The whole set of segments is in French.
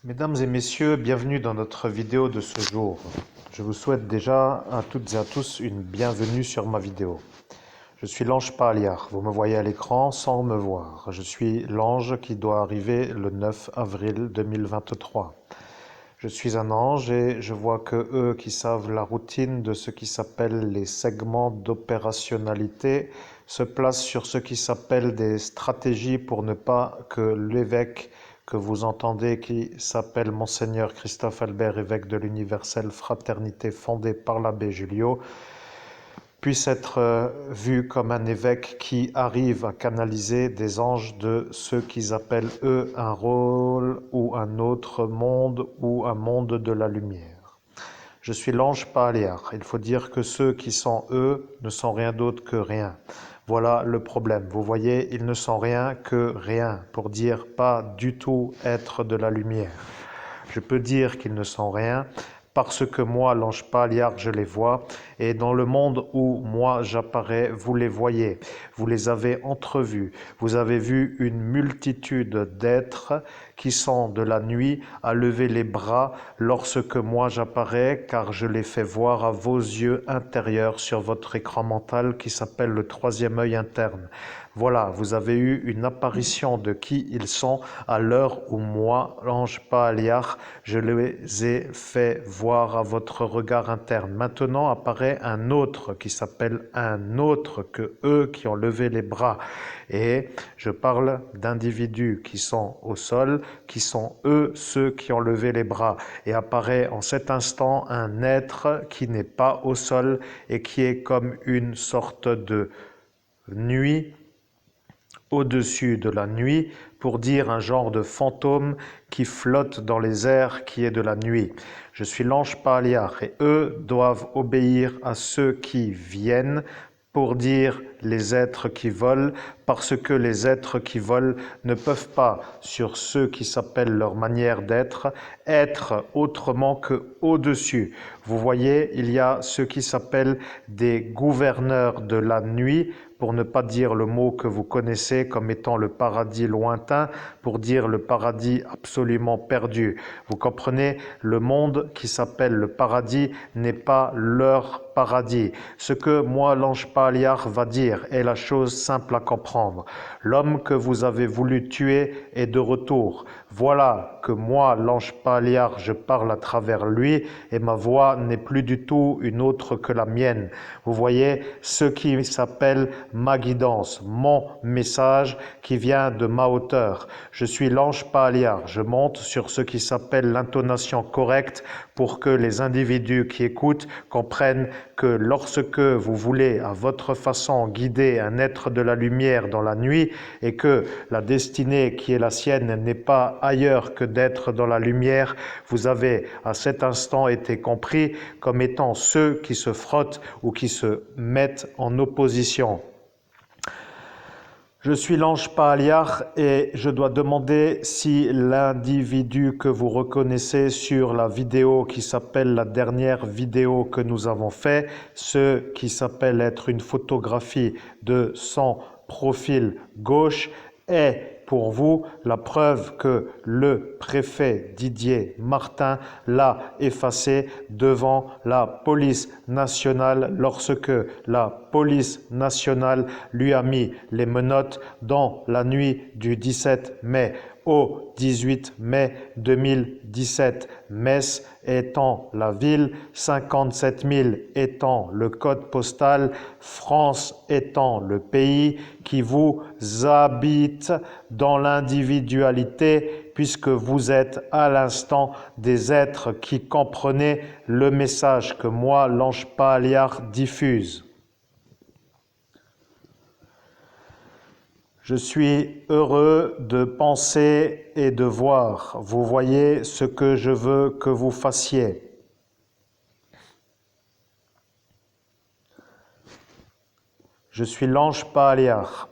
Mesdames et messieurs, bienvenue dans notre vidéo de ce jour. Je vous souhaite déjà à toutes et à tous une bienvenue sur ma vidéo. Je suis l'ange Paliar, vous me voyez à l'écran sans me voir. Je suis l'ange qui doit arriver le 9 avril 2023. Je suis un ange et je vois que eux qui savent la routine de ce qui s'appelle les segments d'opérationnalité se placent sur ce qui s'appelle des stratégies pour ne pas que l'évêque que vous entendez, qui s'appelle Monseigneur Christophe Albert, évêque de l'universelle fraternité fondée par l'abbé Julio, puisse être vu comme un évêque qui arrive à canaliser des anges de ceux qu'ils appellent eux un rôle ou un autre monde ou un monde de la lumière. Je suis l'ange Paliar. Il faut dire que ceux qui sont eux ne sont rien d'autre que rien. Voilà le problème. Vous voyez, ils ne sont rien que rien, pour dire pas du tout être de la lumière. Je peux dire qu'ils ne sont rien parce que moi, l'ange Paliar, je les vois, et dans le monde où moi j'apparais, vous les voyez, vous les avez entrevus, vous avez vu une multitude d'êtres qui sont de la nuit à lever les bras lorsque moi j'apparais, car je les fais voir à vos yeux intérieurs sur votre écran mental qui s'appelle le troisième œil interne. Voilà, vous avez eu une apparition de qui ils sont à l'heure où moi, l'ange Paliar, je les ai fait voir à votre regard interne. Maintenant apparaît un autre qui s'appelle un autre que eux qui ont levé les bras. Et je parle d'individus qui sont au sol, qui sont eux ceux qui ont levé les bras. Et apparaît en cet instant un être qui n'est pas au sol et qui est comme une sorte de nuit au-dessus de la nuit, pour dire un genre de fantôme qui flotte dans les airs qui est de la nuit. Je suis l'ange Paliar et eux doivent obéir à ceux qui viennent, pour dire les êtres qui volent, parce que les êtres qui volent ne peuvent pas, sur ceux qui s'appellent leur manière d'être, être autrement que au-dessus. Vous voyez, il y a ceux qui s'appellent des gouverneurs de la nuit, pour ne pas dire le mot que vous connaissez comme étant le paradis lointain, pour dire le paradis absolument perdu. Vous comprenez, le monde qui s'appelle le paradis n'est pas leur paradis. Ce que moi, l'ange Paliar, va dire est la chose simple à comprendre. L'homme que vous avez voulu tuer est de retour. Voilà que moi, l'ange Paliar, je parle à travers lui et ma voix n'est plus du tout une autre que la mienne. Vous voyez, ce qui s'appelle ma guidance, mon message qui vient de ma hauteur. Je suis l'ange Paliar, je monte sur ce qui s'appelle l'intonation correcte pour que les individus qui écoutent comprennent que lorsque vous voulez à votre façon guider un être de la lumière dans la nuit et que la destinée qui est la sienne n'est pas ailleurs que d'être dans la lumière, vous avez à cet instant été compris comme étant ceux qui se frottent ou qui se mettent en opposition. Je suis l'ange Paliar et je dois demander si l'individu que vous reconnaissez sur la vidéo qui s'appelle la dernière vidéo que nous avons fait, ce qui s'appelle être une photographie de son profil gauche, est pour vous la preuve que le préfet Didier Martin l'a effacé devant la police nationale lorsque la police nationale lui a mis les menottes dans la nuit du 17 mai au 18 mai 2017. Metz étant la ville, 57 000 étant le code postal, France étant le pays qui vous habite dans l'individualité, puisque vous êtes à l'instant des êtres qui comprenaient le message que moi, l'ange Paliar, diffuse. Je suis heureux de penser et de voir. Vous voyez ce que je veux que vous fassiez. Je suis l'ange Paliar.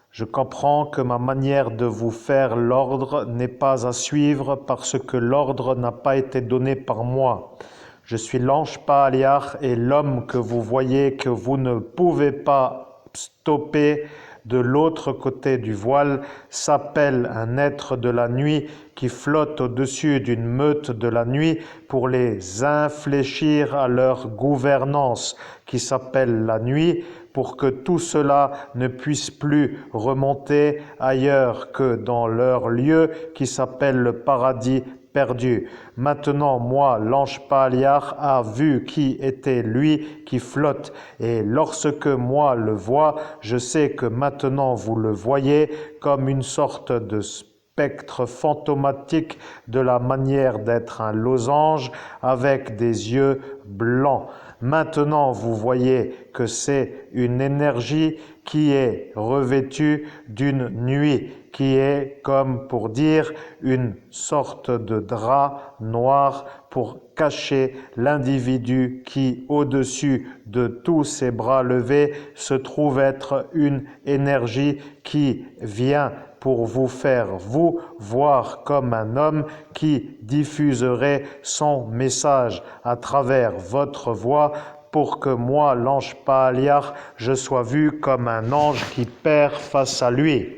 Je comprends que ma manière de vous faire l'ordre n'est pas à suivre parce que l'ordre n'a pas été donné par moi. Je suis l'ange Paliar et l'homme que vous voyez que vous ne pouvez pas stopper de l'autre côté du voile s'appelle un être de la nuit qui flotte au-dessus d'une meute de la nuit pour les infléchir à leur gouvernance, qui s'appelle la nuit, pour que tout cela ne puisse plus remonter ailleurs que dans leur lieu qui s'appelle le paradis perdu. Maintenant, moi, l'ange Paaliar, a vu qui était lui qui flotte, et lorsque moi le vois, je sais que maintenant vous le voyez comme une sorte de spectre fantomatique de la manière d'être un losange avec des yeux blancs. Maintenant, vous voyez que c'est une énergie qui est revêtue d'une nuit, qui est, comme pour dire, une sorte de drap noir pour cacher l'individu qui, au-dessus de tous ses bras levés, se trouve être une énergie qui vient pour vous faire vous voir comme un homme qui diffuserait son message à travers votre voix pour que moi, l'ange Paaliar, je sois vu comme un ange qui perd face à lui.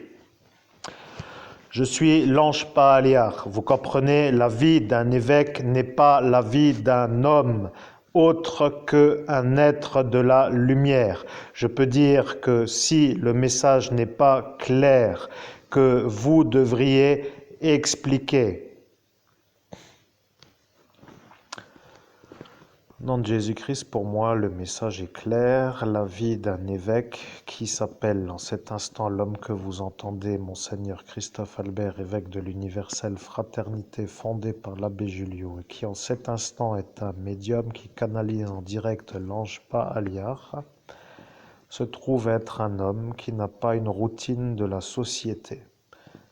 Je suis l'ange Paaliar. Vous comprenez, la vie d'un évêque n'est pas la vie d'un homme autre qu'un être de la lumière. Je peux dire que si le message n'est pas clair, que vous devriez expliquer. Au nom de Jésus-Christ, pour moi, le message est clair. La vie d'un évêque qui s'appelle en cet instant l'homme que vous entendez, Monseigneur Christophe Albert, évêque de l'Universelle Fraternité fondée par l'abbé Julio, et qui en cet instant est un médium qui canalise en direct l'ange Paaliar, se trouve être un homme qui n'a pas une routine de la société.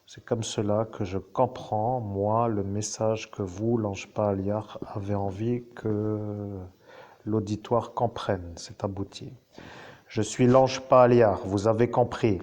C'est comme cela que je comprends, moi, le message que vous, l'ange Paaliar, avez envie que l'auditoire comprenne. C'est abouti. Je suis l'ange Paaliar, vous avez compris.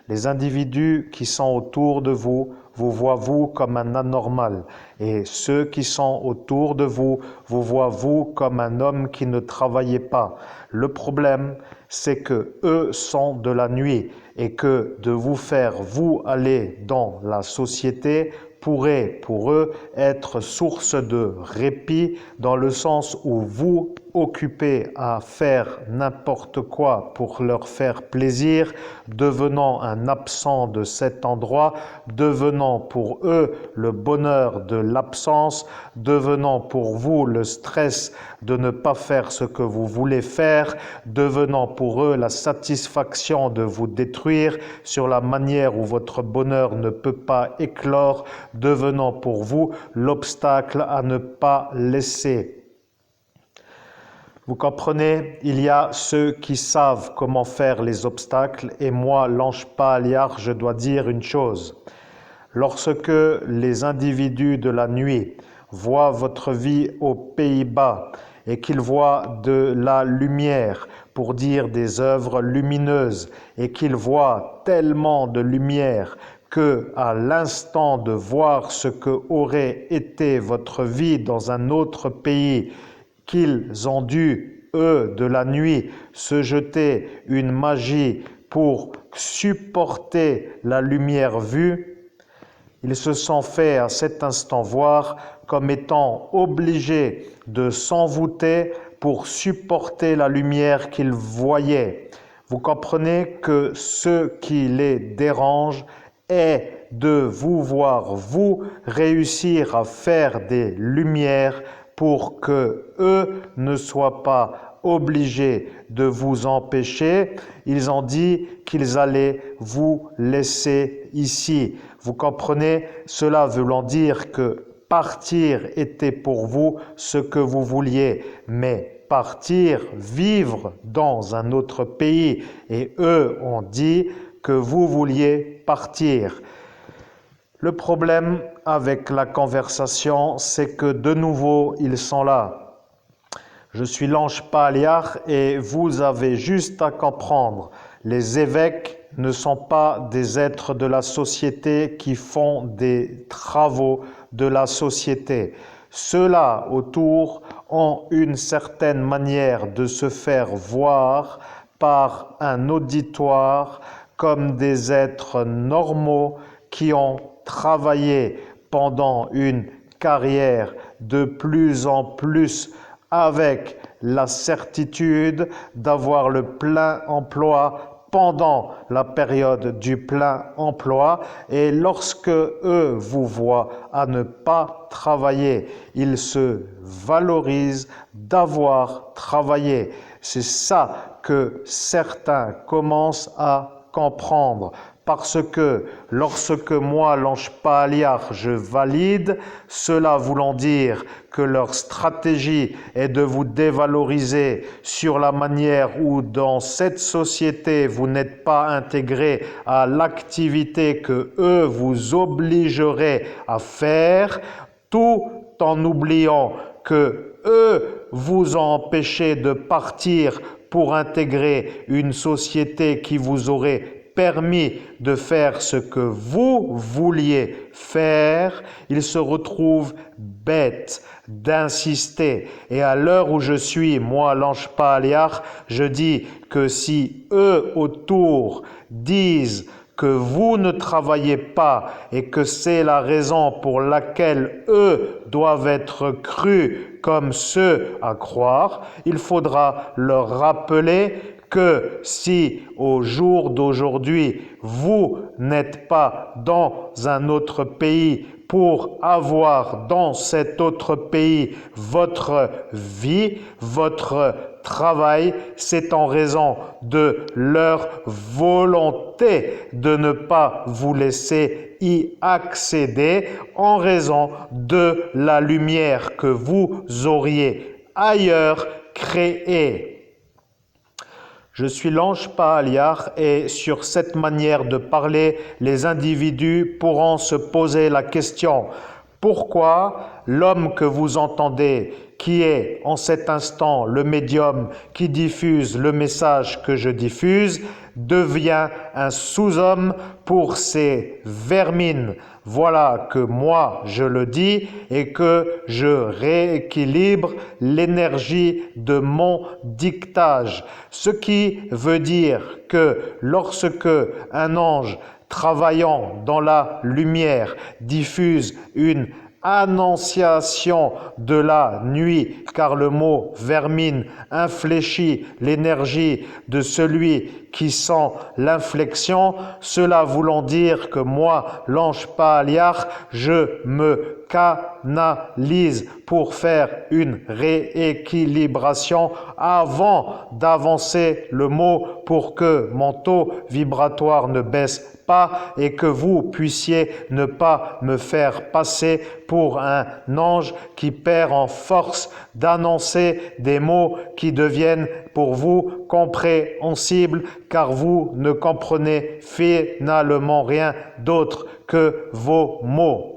Les individus qui sont autour de vous voient vous comme un anormal, et ceux qui sont autour de vous voient vous comme un homme qui ne travaillait pas. Le problème, c'est que eux sont de la nuit, et que de vous faire vous aller dans la société pourrait pour eux être source de répit, dans le sens où vous occupés à faire n'importe quoi pour leur faire plaisir, devenant un absent de cet endroit, devenant pour eux le bonheur de l'absence, devenant pour vous le stress de ne pas faire ce que vous voulez faire, devenant pour eux la satisfaction de vous détruire sur la manière où votre bonheur ne peut pas éclore, devenant pour vous l'obstacle à ne pas laisser. Vous comprenez, il y a ceux qui savent comment faire les obstacles, et moi, l'ange Paaliar, je dois dire une chose. Lorsque les individus de la nuit voient votre vie aux Pays-Bas et qu'ils voient de la lumière, pour dire des œuvres lumineuses, et qu'ils voient tellement de lumière que, à l'instant de voir ce que aurait été votre vie dans un autre pays, qu'ils ont dû, eux, de la nuit, se jeter une magie pour supporter la lumière vue, ils se sont fait à cet instant voir comme étant obligés de s'envoûter pour supporter la lumière qu'ils voyaient. Vous comprenez que ce qui les dérange est de vous voir, vous, réussir à faire des lumières pour que eux ne soient pas obligés de vous empêcher. Ils ont dit qu'ils allaient vous laisser ici. Vous comprenez? Cela voulant dire que partir était pour vous ce que vous vouliez, mais partir, vivre dans un autre pays. Et eux ont dit que vous vouliez partir. Le problème avec la conversation, c'est que de nouveau, ils sont là. Je suis l'ange Paaliar et vous avez juste à comprendre. Les évêques ne sont pas des êtres de la société qui font des travaux de la société. Ceux-là autour ont une certaine manière de se faire voir par un auditoire comme des êtres normaux qui ont travaillé pendant une carrière de plus en plus avec la certitude d'avoir le plein emploi pendant la période du plein emploi, et lorsque eux vous voient à ne pas travailler, ils se valorisent d'avoir travaillé. C'est ça que certains commencent à comprendre. Parce que lorsque moi, l'ange Pa'aliar, je valide, cela voulant dire que leur stratégie est de vous dévaloriser sur la manière où dans cette société vous n'êtes pas intégré à l'activité que eux vous obligeraient à faire, tout en oubliant que eux vous ont empêché de partir pour intégrer une société qui vous aurait permis de faire ce que vous vouliez faire, ils se retrouvent bêtes d'insister. Et à l'heure où je suis, moi, l'ange Pa'aliar, je dis que si eux autour disent que vous ne travaillez pas et que c'est la raison pour laquelle eux doivent être crus comme ceux à croire, il faudra leur rappeler que si au jour d'aujourd'hui, vous n'êtes pas dans un autre pays pour avoir dans cet autre pays votre vie, votre travail, c'est en raison de leur volonté de ne pas vous laisser y accéder, en raison de la lumière que vous auriez ailleurs créée. Je suis l'ange Pa'aliar et sur cette manière de parler, les individus pourront se poser la question: pourquoi l'homme que vous entendez, qui est en cet instant le médium qui diffuse le message que je diffuse, devient un sous-homme pour ces vermines? Voilà que moi je le dis et que je rééquilibre l'énergie de mon dictage. Ce qui veut dire que lorsque un ange travaillant dans la lumière diffuse une annonciation de la nuit, car le mot vermine infléchit l'énergie de celui qui sent l'inflexion, cela voulant dire que moi, l'ange Pa'aliar, je me canalise pour faire une rééquilibration avant d'avancer le mot pour que mon taux vibratoire ne baisse pas et que vous puissiez ne pas me faire passer pour un ange qui perd en force d'annoncer des mots qui deviennent pour vous compréhensibles, car vous ne comprenez finalement rien d'autre que vos mots.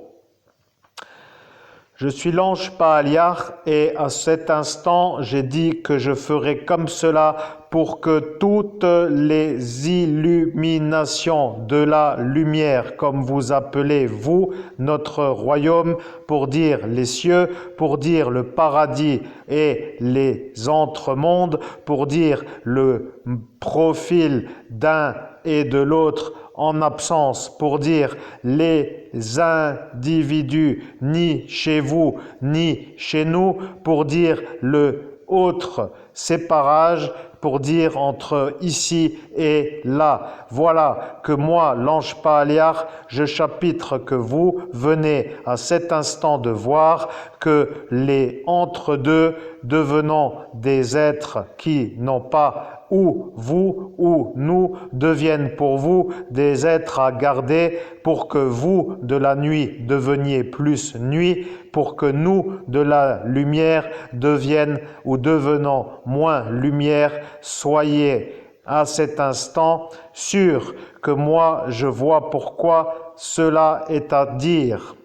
Je suis l'ange Pa'aliar et à cet instant, j'ai dit que je ferai comme cela pour que toutes les illuminations de la lumière, comme vous appelez vous, notre royaume, pour dire les cieux, pour dire le paradis et les entremondes, pour dire le profil d'un et de l'autre en absence, pour dire les individus, ni chez vous, ni chez nous, pour dire le autre séparage, pour dire entre ici et là. Voilà que moi, l'ange Pa'aliar, je chapitre que vous venez à cet instant de voir que les entre-deux devenant des êtres qui n'ont pas ou vous ou nous deviennent pour vous des êtres à garder pour que vous de la nuit deveniez plus nuit, pour que nous de la lumière deviennent ou devenant moins lumière. Soyez à cet instant sûrs que moi je vois pourquoi cela est à dire.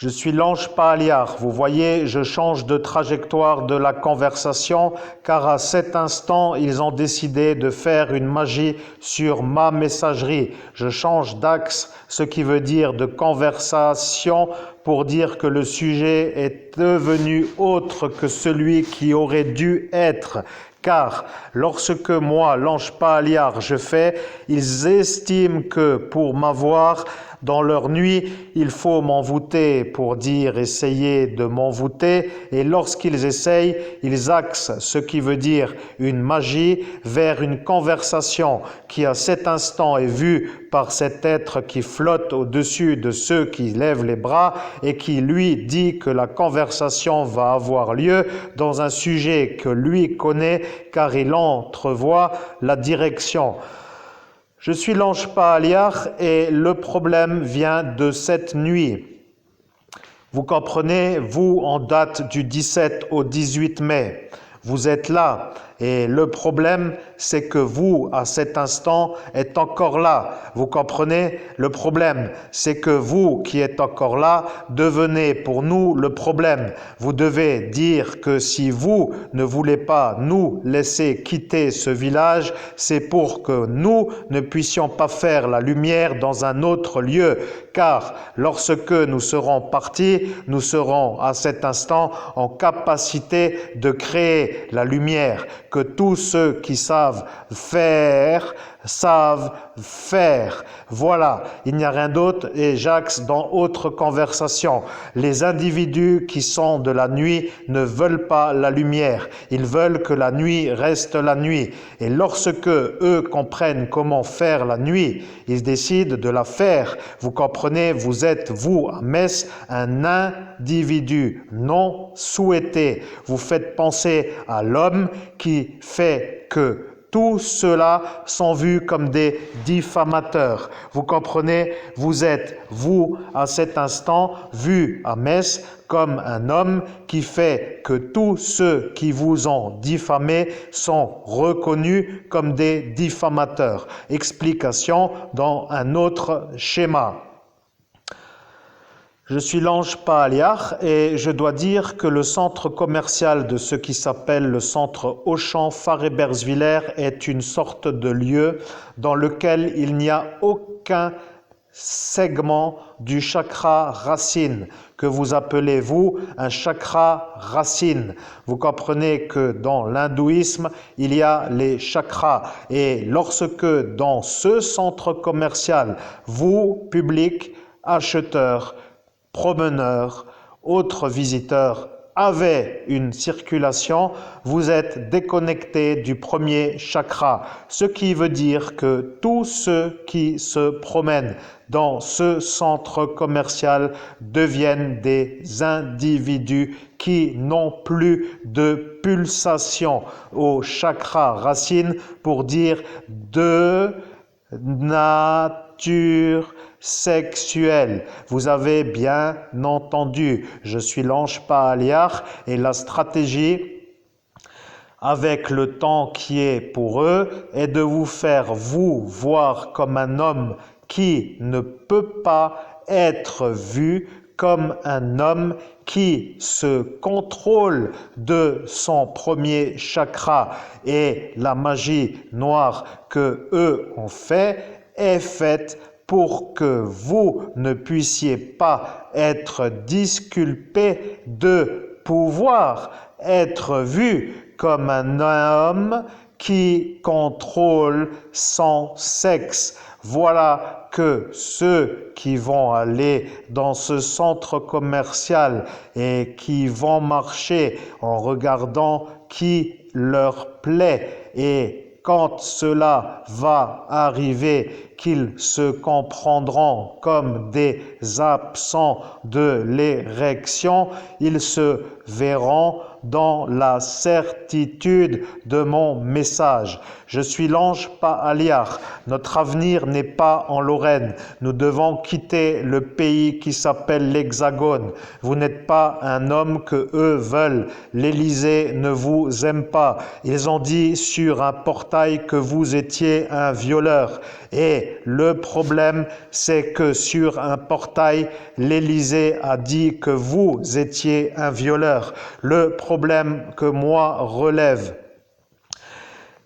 Je suis l'ange Pa'aliar. Vous voyez, je change de trajectoire de la conversation car à cet instant, ils ont décidé de faire une magie sur ma messagerie. Je change d'axe, ce qui veut dire de conversation, pour dire que le sujet est devenu autre que celui qui aurait dû être. Car lorsque moi, l'ange Paaliar, je fais, ils estiment que pour m'avoir dans leur nuit, il faut m'envoûter pour dire essayer de m'envoûter. Et lorsqu'ils essayent, ils axent ce qui veut dire une magie vers une conversation qui à cet instant est vue par cet être qui flotte au-dessus de ceux qui lèvent les bras et qui lui dit que la conversation va avoir lieu dans un sujet que lui connaît car il entrevoit la direction. Je suis l'ange Paaliar et le problème vient de cette nuit. Vous comprenez, vous, en date du 17 au 18 mai, vous êtes là. Et le problème, c'est que vous, à cet instant, êtes encore là. Vous comprenez? Le problème, c'est que vous, qui êtes encore là, devenez pour nous le problème. Vous devez dire que si vous ne voulez pas nous laisser quitter ce village, c'est pour que nous ne puissions pas faire la lumière dans un autre lieu. Car lorsque nous serons partis, nous serons à cet instant en capacité de créer la lumière que tous ceux qui savent faire. Voilà, il n'y a rien d'autre. Et j'axe dans autre conversation. Les individus qui sont de la nuit ne veulent pas la lumière. Ils veulent que la nuit reste la nuit. Et lorsque eux comprennent comment faire la nuit, ils décident de la faire. Vous comprenez, vous êtes, vous, à Metz, un individu non souhaité. Vous faites penser à l'homme qui fait que tout cela sont vus comme des diffamateurs. Vous comprenez, vous êtes, vous, à cet instant, vu à Metz comme un homme qui fait que tous ceux qui vous ont diffamé sont reconnus comme des diffamateurs. Explication dans un autre schéma. Je suis l'ange Paaliar et je dois dire que le centre commercial de ce qui s'appelle le centre Auchan Faré-Bersviller est une sorte de lieu dans lequel il n'y a aucun segment du chakra racine que vous appelez, vous, un chakra racine. Vous comprenez que dans l'hindouisme, il y a les chakras. Et lorsque dans ce centre commercial, vous, public, acheteurs, promeneurs, autres visiteurs avez une circulation, vous êtes déconnecté du premier chakra. Ce qui veut dire que tous ceux qui se promènent dans ce centre commercial deviennent des individus qui n'ont plus de pulsation au chakra racine pour dire de nature sexuelle. Vous avez bien entendu, je suis l'ange Paaliar et la stratégie avec le temps qui est pour eux est de vous faire vous voir comme un homme qui ne peut pas être vu comme un homme qui se contrôle de son premier chakra. Et la magie noire que eux ont fait est faite pour que vous ne puissiez pas être disculpé de pouvoir être vu comme un homme qui contrôle son sexe. Voilà que ceux qui vont aller dans ce centre commercial et qui vont marcher en regardant qui leur plaît et quand cela va arriver, qu'ils se comprendront comme des absents de l'érection, ils se verront dans la certitude de mon message. Je suis l'ange Paaliar. Notre avenir n'est pas en Lorraine. Nous devons quitter le pays qui s'appelle l'Hexagone. Vous n'êtes pas un homme que eux veulent. L'Élysée ne vous aime pas. Ils ont dit sur un portail que vous étiez un violeur. Et le problème, c'est que sur un portail, l'Élysée a dit que vous étiez un violeur. Le problème que moi relève,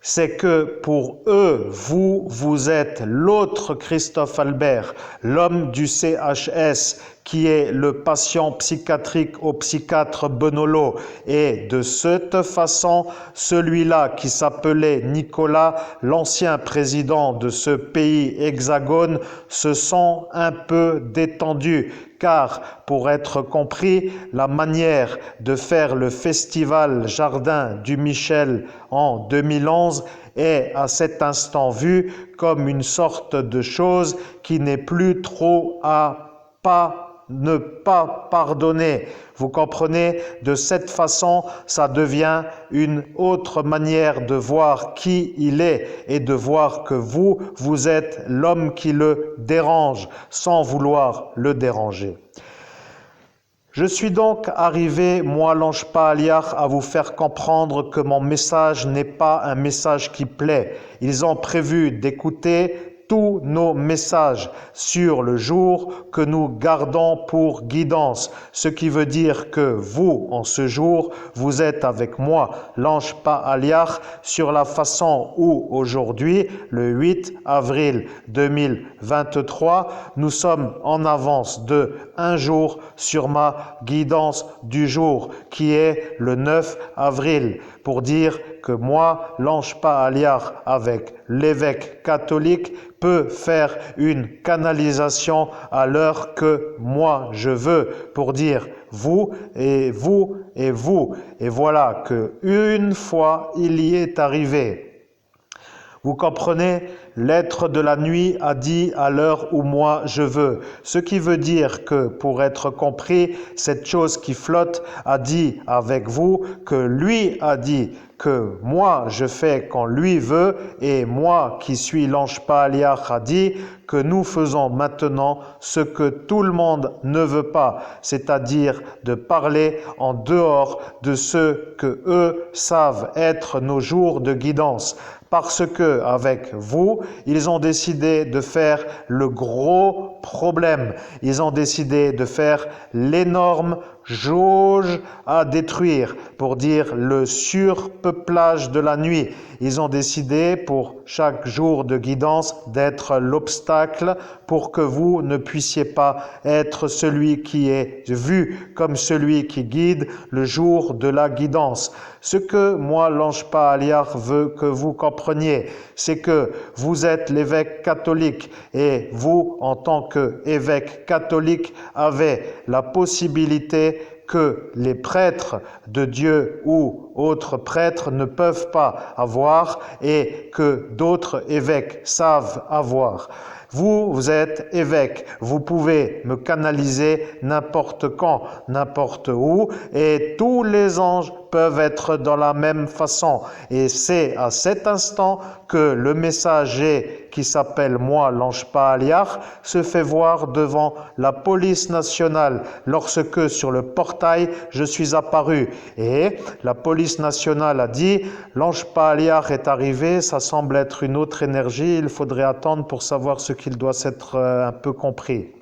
c'est que pour eux, vous êtes l'autre Christophe Albert, l'homme du CHS qui est le patient psychiatrique au psychiatre Benolo. Et de cette façon, celui-là qui s'appelait Nicolas, l'ancien président de ce pays hexagone, se sent un peu détendu. Car, pour être compris, la manière de faire le festival Jardin du Michel en 2011 est à cet instant vue comme une sorte de chose qui n'est plus trop à ne pas pardonner. Vous comprenez? De cette façon, ça devient une autre manière de voir qui il est et de voir que vous êtes l'homme qui le dérange sans vouloir le déranger. Je suis donc arrivé, moi l'ange Paaliach, à vous faire comprendre que mon message n'est pas un message qui plaît. Ils ont prévu d'écouter tous nos messages sur le jour que nous gardons pour guidance, ce qui veut dire que vous, en ce jour, vous êtes avec moi, l'ange Paaliach, sur la façon où aujourd'hui, le 8 avril 2023, nous sommes en avance de un jour sur ma guidance du jour, qui est le 9 avril, pour dire que moi, l'ange Paaliach, avec l'évêque catholique, peut faire une canalisation à l'heure que moi je veux, pour dire vous et vous et vous. Et voilà que une fois il y est arrivé. Vous comprenez? L'être de la nuit a dit à l'heure où moi je veux. Ce qui veut dire que, pour être compris, cette chose qui flotte a dit avec vous que lui a dit que moi je fais quand lui veut, et moi qui suis l'ange Paaliach a dit que nous faisons maintenant ce que tout le monde ne veut pas, c'est-à-dire de parler en dehors de ce que eux savent être nos jours de guidance. Parce que, avec vous, ils ont décidé de faire le gros problème. Ils ont décidé de faire l'énorme jauge à détruire, pour dire le surpeuplage de la nuit. Ils ont décidé pour chaque jour de guidance d'être l'obstacle pour que vous ne puissiez pas être celui qui est vu comme celui qui guide le jour de la guidance. Ce que moi, l'ange Paaliach, veut que vous compreniez, c'est que vous êtes l'évêque catholique et vous, en tant qu'évêque catholique, avez la possibilité que les prêtres de Dieu ou autres prêtres ne peuvent pas avoir et que d'autres évêques savent avoir. Vous êtes évêque, vous pouvez me canaliser n'importe quand, n'importe où, et tous les anges peuvent être dans la même façon. Et c'est à cet instant que le messager qui s'appelle moi, l'ange Paaliach, se fait voir devant la police nationale lorsque sur le portail je suis apparu. Et la police nationale a dit, l'ange Paaliach est arrivé, ça semble être une autre énergie, il faudrait attendre pour savoir ce qu'il doit s'être un peu compris.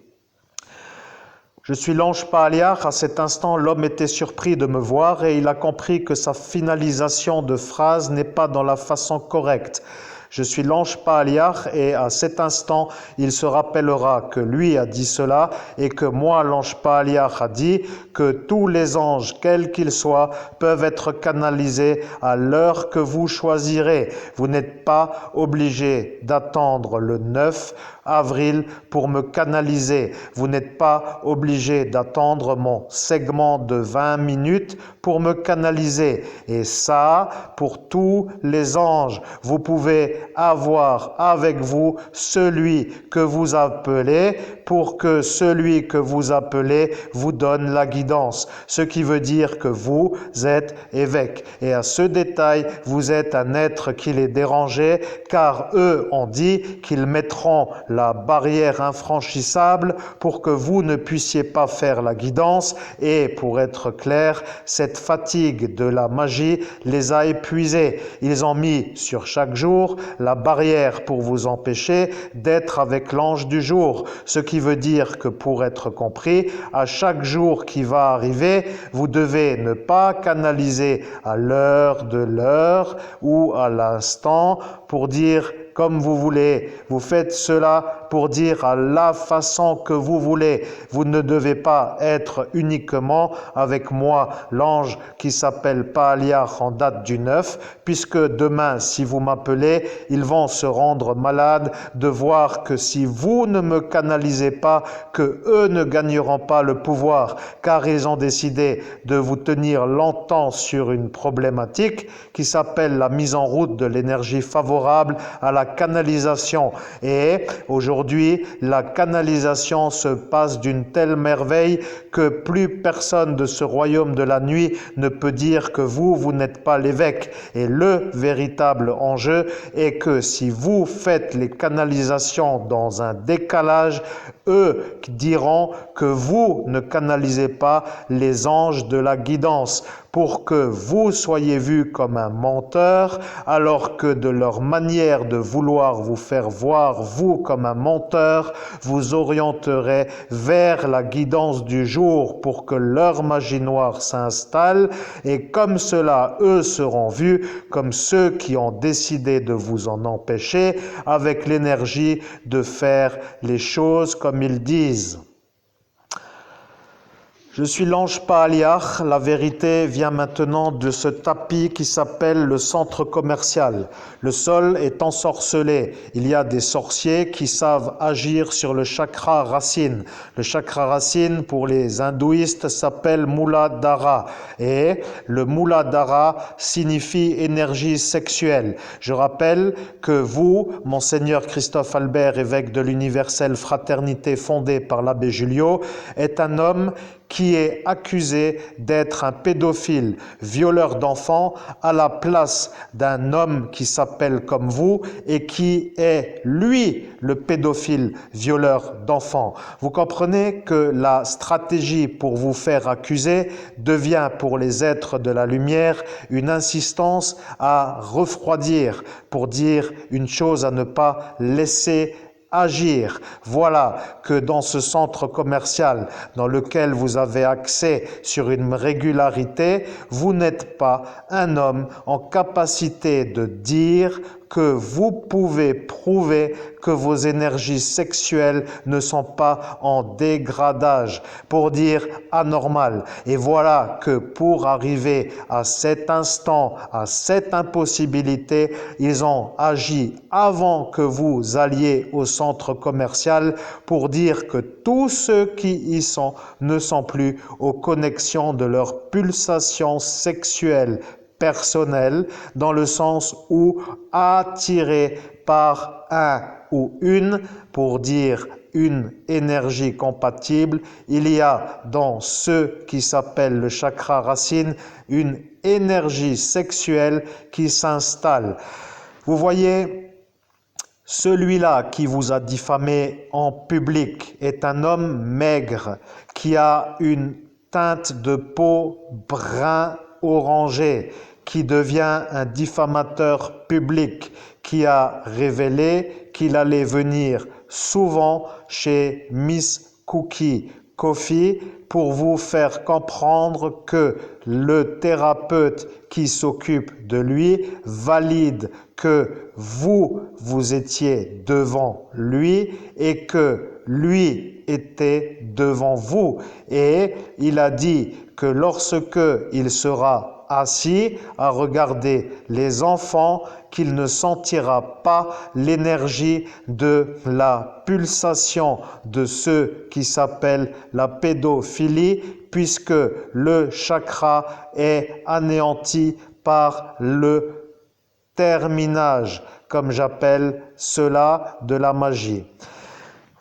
Je suis l'ange Paaliach, à cet instant l'homme était surpris de me voir et il a compris que sa finalisation de phrase n'est pas dans la façon correcte. Je suis l'ange Paaliach et à cet instant, il se rappellera que lui a dit cela et que moi, l'ange Paaliach, a dit que tous les anges, quels qu'ils soient, peuvent être canalisés à l'heure que vous choisirez. Vous n'êtes pas obligé d'attendre le 9 avril pour me canaliser. Vous n'êtes pas obligé d'attendre mon segment de 20 minutes pour me canaliser. Et ça, pour tous les anges, vous pouvez avoir avec vous celui que vous appelez pour que celui que vous appelez vous donne la guidance. Ce qui veut dire que vous êtes évêque. Et à ce détail, vous êtes un être qui les dérangeait, car eux ont dit qu'ils mettront la barrière infranchissable pour que vous ne puissiez pas faire la guidance. Et pour être clair, cette fatigue de la magie les a épuisés. Ils ont mis sur chaque jour la barrière pour vous empêcher d'être avec l'ange du jour. Ce qui veut dire que pour être compris, à chaque jour qui va arriver, vous devez ne pas canaliser à l'heure de l'heure ou à l'instant pour dire comme vous voulez. Vous faites cela pour dire à la façon que vous voulez. Vous ne devez pas être uniquement avec moi, l'ange qui s'appelle Paaliach en date du 9, puisque demain, si vous m'appelez, ils vont se rendre malades de voir que si vous ne me canalisez pas, que eux ne gagneront pas le pouvoir, car ils ont décidé de vous tenir longtemps sur une problématique qui s'appelle la mise en route de l'énergie favorable à la canalisation. Et aujourd'hui, la canalisation se passe d'une telle merveille que plus personne de ce royaume de la nuit ne peut dire que vous n'êtes pas l'évêque. Et le véritable enjeu est que si vous faites les canalisations dans un décalage, eux diront que vous ne canalisez pas les anges de la guidance pour que vous soyez vus comme un menteur, alors que de leur manière de vouloir vous faire voir, vous comme un menteur, vous orienterez vers la guidance du jour pour que leur magie noire s'installe, et comme cela, eux seront vus comme ceux qui ont décidé de vous en empêcher, avec l'énergie de faire les choses comme ils disent. Je suis l'ange Paaliach, la vérité vient maintenant de ce tapis qui s'appelle le centre commercial. Le sol est ensorcelé. Il y a des sorciers qui savent agir sur le chakra racine. Le chakra racine, pour les hindouistes, s'appelle Muladhara. Et le Muladhara signifie énergie sexuelle. Je rappelle que vous, Monseigneur Christophe Albert, évêque de l'universelle fraternité fondée par l'abbé Julio, est un homme qui est accusé d'être un pédophile, violeur d'enfants, à la place d'un homme qui s'appelle comme vous et qui est, lui, le pédophile, violeur d'enfants. Vous comprenez que la stratégie pour vous faire accuser devient pour les êtres de la lumière une insistance à refroidir, pour dire une chose à ne pas laisser agir. Voilà que dans ce centre commercial dans lequel vous avez accès sur une régularité, vous n'êtes pas un homme en capacité de dire que vous pouvez prouver que vos énergies sexuelles ne sont pas en dégradage, pour dire anormal. Et voilà que pour arriver à cet instant, à cette impossibilité, ils ont agi avant que vous alliez au centre commercial pour dire que tous ceux qui y sont ne sont plus aux connexions de leurs pulsations sexuelles personnel, dans le sens où attiré par un ou une, pour dire une énergie compatible, il y a dans ce qui s'appelle le chakra racine une énergie sexuelle qui s'installe. Vous voyez, celui-là qui vous a diffamé en public est un homme maigre qui a une teinte de peau brun orangé, qui devient un diffamateur public, qui a révélé qu'il allait venir souvent chez Miss Cookie Coffee pour vous faire comprendre que le thérapeute qui s'occupe de lui valide que vous étiez devant lui et que lui était devant vous. Et il a dit que lorsque il sera assis à regarder les enfants, qu'il ne sentira pas l'énergie de la pulsation de ce qui s'appelle la pédophilie, puisque le chakra est anéanti par le terminage, comme j'appelle cela, de la magie.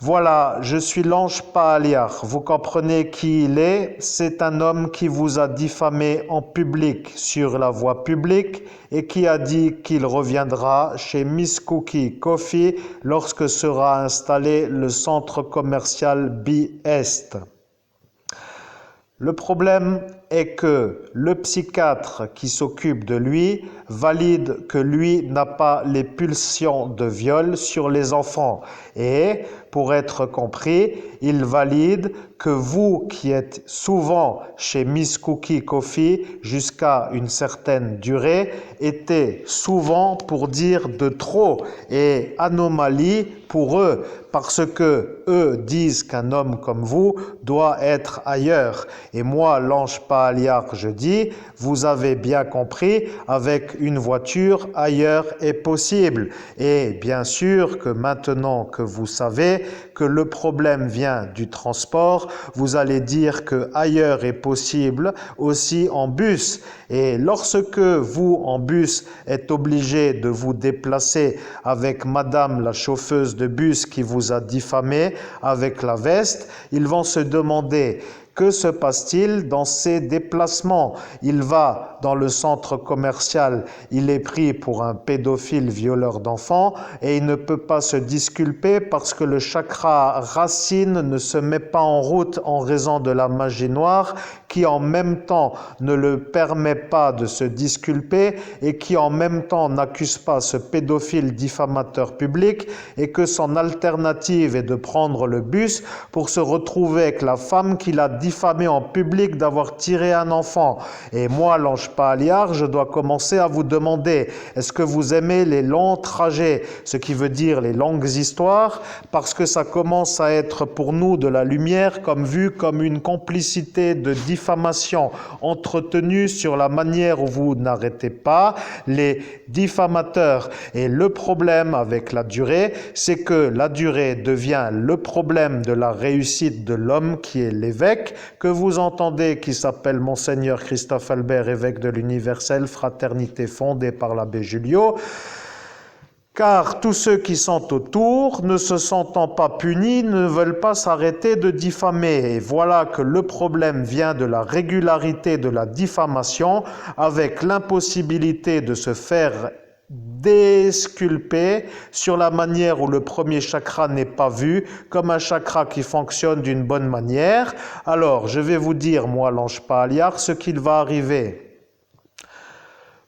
Voilà, je suis l'ange Paaliach. Vous comprenez qui il est? C'est un homme qui vous a diffamé en public sur la voie publique et qui a dit qu'il reviendra chez Miss Cookie Coffee lorsque sera installé le centre commercial Bi-Est. Le problème est que le psychiatre qui s'occupe de lui valide que lui n'a pas les pulsions de viol sur les enfants. Et pour être compris, il valide que vous qui êtes souvent chez Miss Cookie Coffee jusqu'à une certaine durée, était souvent pour dire de trop et anomalie pour eux, parce que eux disent qu'un homme comme vous doit être ailleurs. Et moi, l'ange Paaliar, je dis, vous avez bien compris, avec une voiture, ailleurs est possible. Et bien sûr que maintenant que vous savez que le problème vient du transport, vous allez dire que ailleurs est possible aussi en bus. Et lorsque vous, en bus, êtes obligé de vous déplacer avec madame la chauffeuse de bus qui vous a diffamé avec la veste, ils vont se demander: que se passe-t-il dans ces déplacements? Il va dans le centre commercial, il est pris pour un pédophile violeur d'enfants et il ne peut pas se disculper parce que le chakra racine ne se met pas en route en raison de la magie noire qui en même temps ne le permet pas de se disculper et qui en même temps n'accuse pas ce pédophile diffamateur public, et que son alternative est de prendre le bus pour se retrouver avec la femme qu'il a diffamée en public d'avoir tiré un enfant. Et moi, l'ange Paaliar, je dois commencer à vous demander: est-ce que vous aimez les longs trajets, ce qui veut dire les longues histoires, parce que ça commence à être pour nous de la lumière vu comme une complicité de diffamation entretenue sur la manière où vous n'arrêtez pas les diffamateurs. Et le problème avec la durée, c'est que la durée devient le problème de la réussite de l'homme qui est l'évêque, que vous entendez, qui s'appelle Monseigneur Christophe Albert, évêque de l'universelle fraternité fondée par l'abbé Julio. Car tous ceux qui sont autour, ne se sentant pas punis, ne veulent pas s'arrêter de diffamer. Et voilà que le problème vient de la régularité de la diffamation, avec l'impossibilité de se faire désculper sur la manière où le premier chakra n'est pas vu comme un chakra qui fonctionne d'une bonne manière. Alors, je vais vous dire, moi, l'ange Paaliar, ce qu'il va arriver.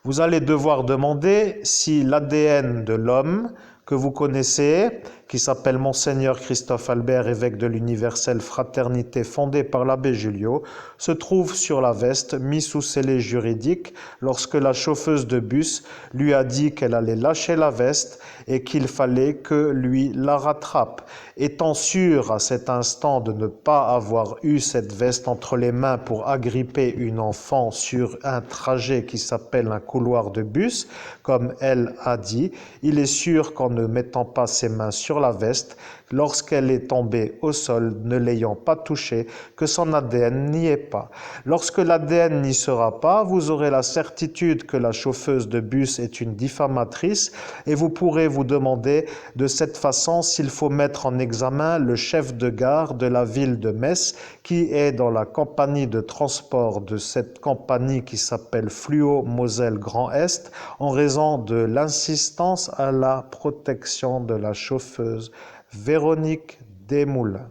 Vous allez devoir demander si l'ADN de l'homme que vous connaissez, qui s'appelle Monseigneur Christophe Albert, évêque de l'universelle fraternité fondée par l'abbé Julio, se trouve sur la veste mise sous scellé juridique lorsque la chauffeuse de bus lui a dit qu'elle allait lâcher la veste et qu'il fallait que lui la rattrape. Étant sûr à cet instant de ne pas avoir eu cette veste entre les mains pour agripper une enfant sur un trajet qui s'appelle un couloir de bus, comme elle a dit, il est sûr qu'en ne mettant pas ses mains sur la veste, lorsqu'elle est tombée au sol, ne l'ayant pas touchée, que son ADN n'y est pas. Lorsque l'ADN n'y sera pas, vous aurez la certitude que la chauffeuse de bus est une diffamatrice et vous pourrez vous demander de cette façon s'il faut mettre en examen le chef de gare de la ville de Metz qui est dans la compagnie de transport de cette compagnie qui s'appelle Fluo Moselle Grand Est en raison de l'insistance à la protection de la chauffeuse Véronique Desmoulins.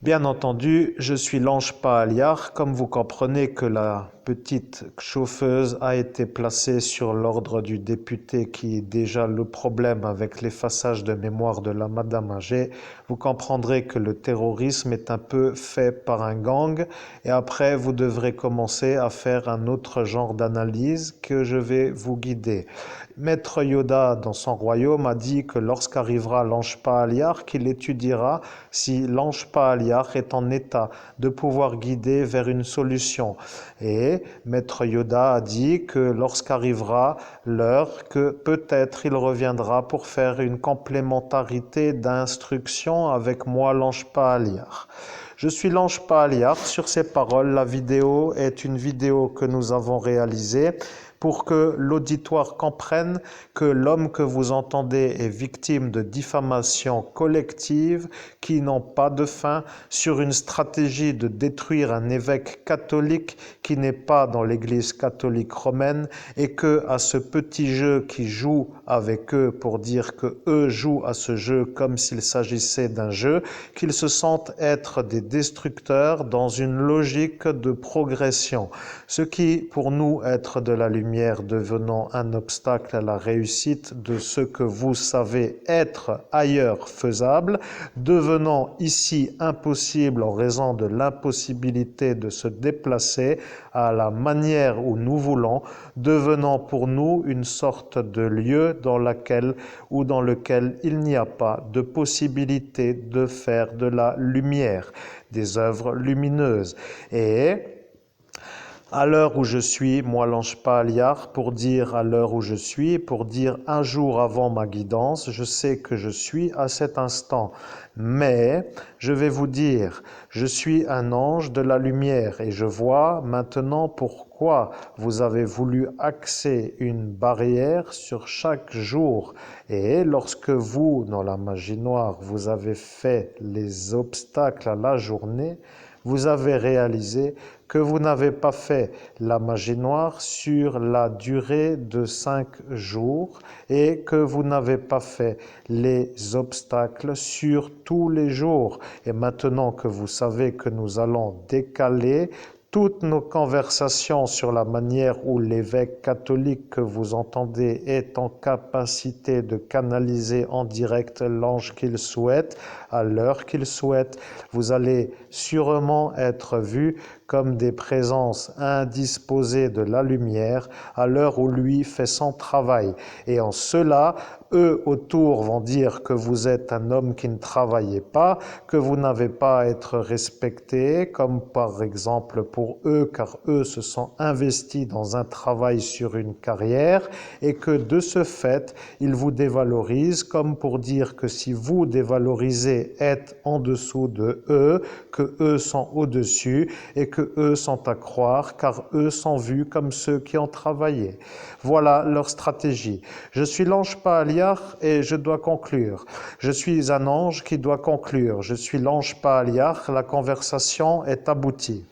Bien entendu, je suis l'ange Paaliar. Comme vous comprenez que la petite chauffeuse a été placée sur l'ordre du député qui est déjà le problème avec l'effaçage de mémoire de la madame âgée, vous comprendrez que le terrorisme est un peu fait par un gang et après vous devrez commencer à faire un autre genre d'analyse que je vais vous guider. Maître Yoda, dans son royaume, a dit que lorsqu'arrivera l'ange Paaliar, qu'il étudiera si l'ange Paaliar est en état de pouvoir guider vers une solution. Et Maître Yoda a dit que lorsqu'arrivera l'heure, que peut-être il reviendra pour faire une complémentarité d'instruction avec moi, l'ange Paaliar. Je suis l'ange Paaliar. Sur ces paroles, la vidéo est une vidéo que nous avons réalisée pour que l'auditoire comprenne que l'homme que vous entendez est victime de diffamations collectives qui n'ont pas de fin sur une stratégie de détruire un évêque catholique qui n'est pas dans l'Église catholique romaine et que à ce petit jeu qui joue avec eux pour dire que eux jouent à ce jeu comme s'il s'agissait d'un jeu, qu'ils se sentent être des destructeurs dans une logique de progression. Ce qui pour nous être de la lumière lumière devenant un obstacle à la réussite de ce que vous savez être ailleurs faisable, devenant ici impossible en raison de l'impossibilité de se déplacer à la manière où nous voulons, devenant pour nous une sorte de lieu dans lequel il n'y a pas de possibilité de faire de la lumière, des œuvres lumineuses. Et à l'heure où je suis, moi l'ange Paliar, pour dire à l'heure où je suis, pour dire un jour avant ma guidance, je sais que je suis à cet instant. Mais je vais vous dire, je suis un ange de la lumière et je vois maintenant pourquoi vous avez voulu axer une barrière sur chaque jour. Et lorsque vous, dans la magie noire, vous avez fait les obstacles à la journée, vous avez réalisé que vous n'avez pas fait la magie noire sur la durée de 5 jours et que vous n'avez pas fait les obstacles sur tous les jours. Et maintenant que vous savez que nous allons décaler toutes nos conversations sur la manière où l'évêque catholique que vous entendez est en capacité de canaliser en direct l'ange qu'il souhaite, à l'heure qu'il souhaite, vous allez sûrement être vus comme des présences indisposées de la lumière à l'heure où lui fait son travail. Et en cela, eux autour vont dire que vous êtes un homme qui ne travaillait pas, que vous n'avez pas à être respecté, comme par exemple pour eux, car eux se sont investis dans un travail sur une carrière, et que de ce fait, ils vous dévalorisent, comme pour dire que si vous dévalorisez, êtes en dessous de eux, que eux sont au-dessus, et que eux sont à croire, car eux sont vus comme ceux qui ont travaillé. Voilà leur stratégie. Je suis l'ange Paliar et je dois conclure. Je suis un ange qui doit conclure. Je suis l'ange Paliar, la conversation est aboutie.